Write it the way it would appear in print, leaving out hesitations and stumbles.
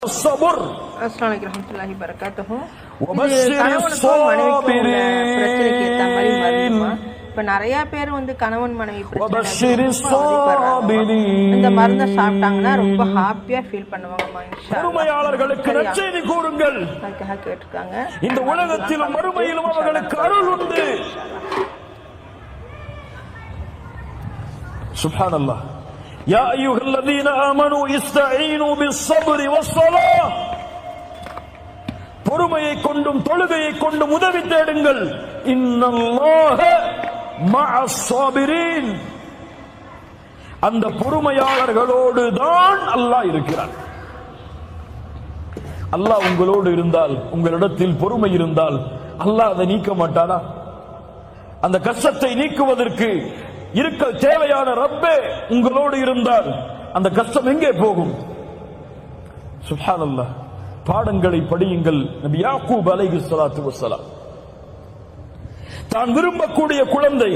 الصبر. அஸ்ஸலாமு அலைக்கும் வரஹ்மத்துல்லாஹி வபரகாத்துஹு. وبشر الصابرين. இப்ப நிறைய பேர் வந்து கணவன் மனைவி وبشر الصابرين. இந்த மருந்தை சாப்பிட்டாங்கன்னா ரொம்ப ஹாப்பியா ஃபீல் பண்ணுவாங்கம்மா இன்ஷா அல்லாஹ். மறுமையாளர்களுக்கு நற்செய்தி கூறுங்கள். அதுக்காக கேட்டிருக்காங்க. இந்த உலகத்திலும் மறுமையிலும் அவர்களுக்கு அருள் உண்டு. சுப்ஹானல்லாஹ். யா அய்யுஹல்லதீன ஆமனூ இஸ்தஈனூ பிஸ்ஸப்ரி வஸ்ஸலாஹ். பொறுமையை கொண்டும் தொழுகையை கொண்டும் உதவி தேடுங்கள். இன்னல்லாஹ மஅஸ் ஸாபிரீன். அந்த பொறுமையாளர்களோடு தான் அல்லாஹ் இருக்கிறான். அல்லாஹ் உங்களோடு இருந்தால், உங்களிடத்தில் பொறுமை இருந்தால் அல்லாஹ் அதை நீக்க மாட்டானா? அந்த கஷ்டத்தை நீக்குவதற்கு இருக்க தேவையான ரப்பே உங்களோடு இருந்தால் அந்த கஷ்டம் எங்கே போகும்? சுப்ஹானல்லாஹ். பாடங்களை படியுங்கள். நபி யாக்கூப் அலைஹிஸ்ஸலாத்து வஸ்ஸலாம் தான் விரும்பக்கூடிய குழந்தை